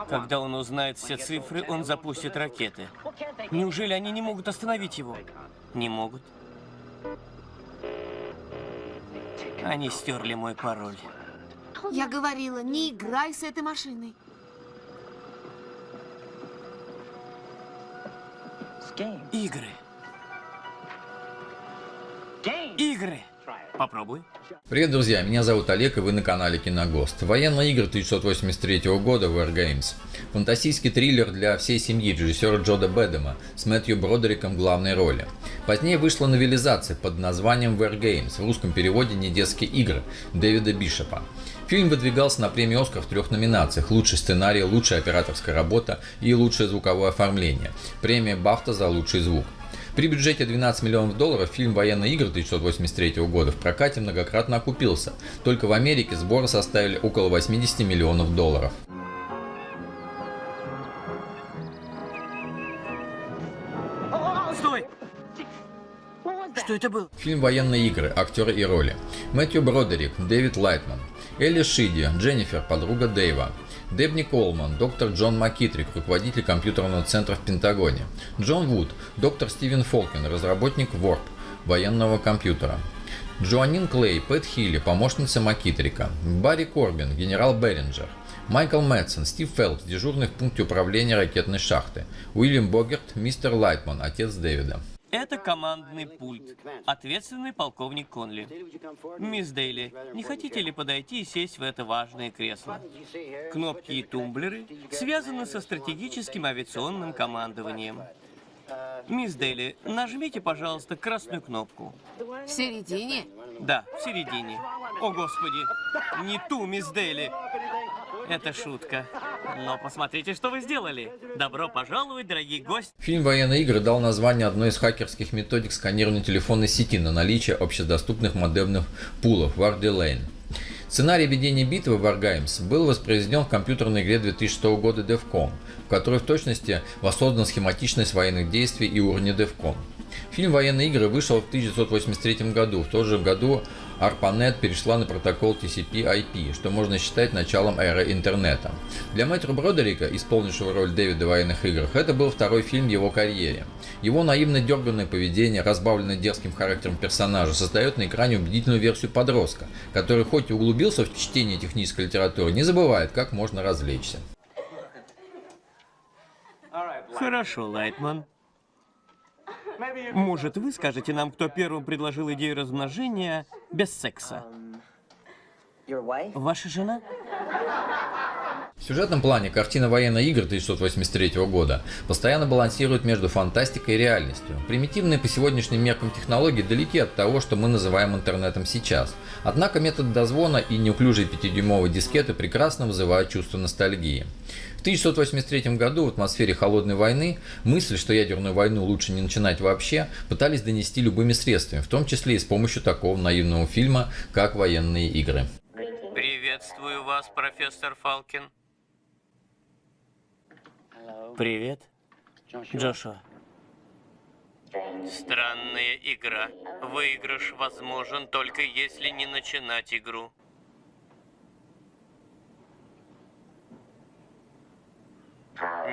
Когда он узнает все цифры, он запустит ракеты. Неужели они не могут остановить его? Не могут. Они стерли мой пароль. Я говорила, не играй с этой машиной. Игры. Игры. Попробуй. Привет, друзья, меня зовут Олег, и вы на канале Киногост. Военные игры 1983 года War Games. Фантастический триллер для всей семьи режиссера Джода Бэдэма с Мэтью Бродериком в главной роли. Позднее вышла новелизация под названием War Games, в русском переводе «Недетские игры» Дэвида Бишопа. Фильм выдвигался на премию «Оскар» в 3 номинациях: лучший сценарий, лучшая операторская работа и лучшее звуковое оформление. Премия «Бафта» за лучший звук. При бюджете $12 миллионов фильм «Военные игры» 1983 года в прокате многократно окупился. Только в Америке сборы составили около $80 миллионов. Стой! Что это было? Фильм «Военные игры», актеры и роли: Мэтью Бродерик, Дэвид Лайтман, Элли Шиди, Дженнифер, подруга Дэйва, Дебни Колман, доктор Джон Маккитрик, руководитель компьютерного центра в Пентагоне, Джон Вуд, доктор Стивен Фолкин, разработник Warp, военного компьютера, Джоанин Клей, Пэт Хилли, помощница Маккитрика, Барри Корбин, генерал Беринджер, Майкл Мэтсон, Стив Фелпс, дежурный в пункте управления ракетной шахты, Уильям Богерт, мистер Лайтман, отец Дэвида. Это командный пульт. Ответственный полковник Конли. Мисс Дейли, не хотите ли подойти и сесть в это важное кресло? Кнопки и тумблеры связаны со стратегическим авиационным командованием. Мисс Дейли, нажмите, пожалуйста, красную кнопку. В середине? Да, в середине. О, Господи, не ту, мисс Дейли. Это шутка. Но посмотрите, что вы сделали. Добро пожаловать, дорогие гости. Фильм «Военные игры» дал название одной из хакерских методик сканирования телефонной сети на наличие общедоступных модемных пулов Wardy Lane. Сценарий ведения битвы War Games был воспроизведен в компьютерной игре 2006 года DEFCON, в которой в точности воссоздан схематичность военных действий и уровня DEFCON. Фильм «Военные игры» вышел в 1983 году. В тот же году ARPANET перешла на протокол TCP/IP, что можно считать началом эры интернета. Для Мэтью Бродерика, исполнившего роль Дэвида в «Военных играх», это был второй фильм в его карьере. Его наивно-дерганное поведение, разбавленное дерзким характером персонажа, создает на экране убедительную версию подростка, который хоть и углубился в чтение технической литературы, не забывает, как можно развлечься. Хорошо, Лайтман. Может, вы скажете нам, кто первым предложил идею размножения без секса? Ваша жена? В сюжетном плане картина «Военные игры» 1983 года постоянно балансирует между фантастикой и реальностью. Примитивные по сегодняшним меркам технологии далеки от того, что мы называем интернетом сейчас. Однако метод дозвона и неуклюжие 5-дюймовые дискеты прекрасно вызывают чувство ностальгии. В 1983 году в атмосфере холодной войны мысль, что ядерную войну лучше не начинать вообще, пытались донести любыми средствами, в том числе и с помощью такого наивного фильма, как «Военные игры». Приветствую вас, профессор Фалкин. Привет, Джошуа. Странная игра. Выигрыш возможен только если не начинать игру.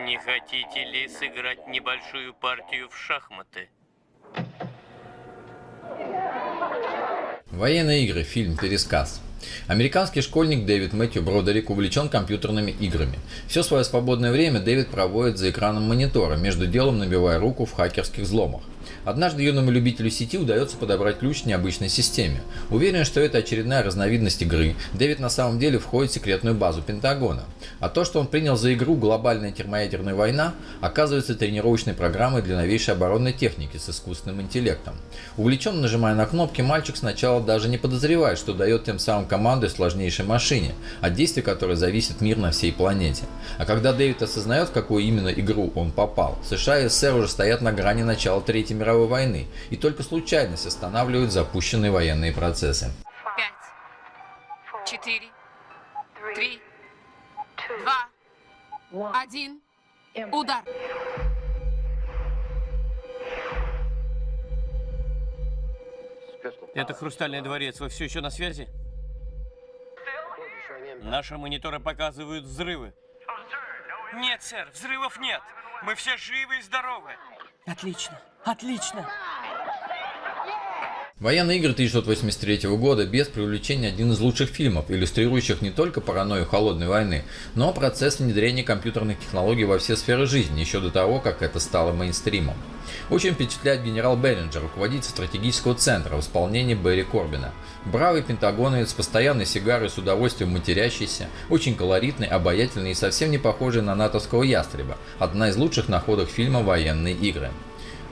Не хотите ли сыграть небольшую партию в шахматы? «Военные игры» – фильм, пересказ. Американский школьник Дэвид Мэтью Бродерик увлечен компьютерными играми. Все свое свободное время Дэвид проводит за экраном монитора, между делом набивая руку в хакерских взломах. Однажды юному любителю сети удается подобрать ключ к необычной системе. Уверен, что это очередная разновидность игры, Дэвид на самом деле входит в секретную базу Пентагона. А то, что он принял за игру «Глобальная термоядерная война», оказывается тренировочной программой для новейшей оборонной техники с искусственным интеллектом. Увлеченно нажимая на кнопки, мальчик сначала даже не подозревает, что дает тем самым команды сложнейшей машине, от действия которой зависит мир на всей планете. А когда Дэвид осознает, в какую именно игру он попал, США и СССР уже стоят на грани начала Третьей мировой войны, и только случайность останавливает запущенные военные процессы. 5, 4, 3, 2, 1, удар. Это Хрустальный дворец. Вы все еще на связи? Наши мониторы показывают взрывы. Нет, сэр, взрывов нет. Мы все живы и здоровы. Отлично, отлично. Военные игры 1983 года без преувеличения один из лучших фильмов, иллюстрирующих не только паранойю холодной войны, но процесс внедрения компьютерных технологий во все сферы жизни, еще до того, как это стало мейнстримом. Очень впечатляет генерал Беллинджер, руководитель стратегического центра в исполнении Берри Корбина. Бравый пентагоновец с постоянной сигарой, с удовольствием матерящийся, очень колоритный, обаятельный и совсем не похожий на натовского ястреба. Одна из лучших находок фильма «Военные игры».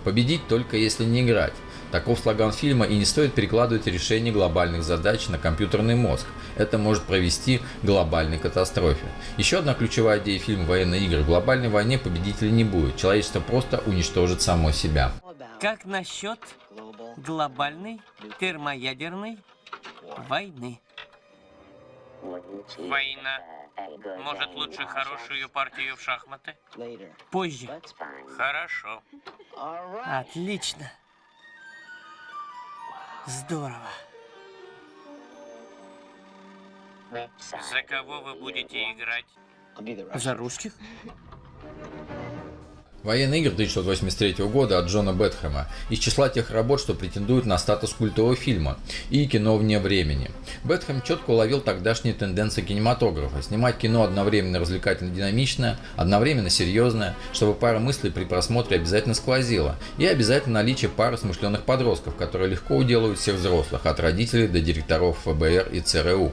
Победить только если не играть. Таков слоган фильма, и не стоит перекладывать решение глобальных задач на компьютерный мозг. Это может привести к глобальной катастрофе. Еще одна ключевая идея фильма «Военные игры». В глобальной войне победителя не будет. Человечество просто уничтожит само себя. Как насчет глобальной термоядерной войны? Война. Может, лучше хорошую партию в шахматы? Позже. Хорошо. Отлично. Здорово. За кого вы будете играть? За русских? «Военные игры» 1983 года от Джона Бэтхэма из числа тех работ, что претендуют на статус культового фильма и кино вне времени. Бэтхэм четко уловил тогдашние тенденции кинематографа: снимать кино одновременно развлекательно-динамичное, одновременно серьезное, чтобы пара мыслей при просмотре обязательно сквозила, и обязательно наличие пары смышленых подростков, которые легко уделывают всех взрослых, от родителей до директоров ФБР и ЦРУ.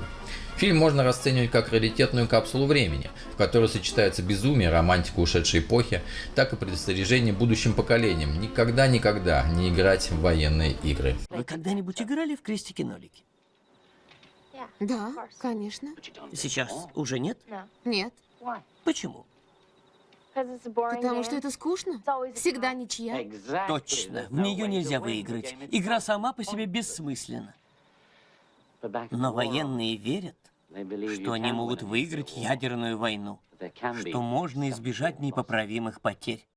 Фильм можно расценивать как раритетную капсулу времени, в которой сочетается безумие, романтика ушедшей эпохи, так и предостережение будущим поколениям никогда не играть в военные игры. Вы когда-нибудь играли в крестики-нолики? Да, конечно. Сейчас уже нет? Нет. Почему? Потому что это скучно. Всегда ничья. Точно, в нее нельзя выиграть. Игра сама по себе бессмысленна. Но военные верят, что они могут выиграть ядерную войну, что можно избежать непоправимых потерь.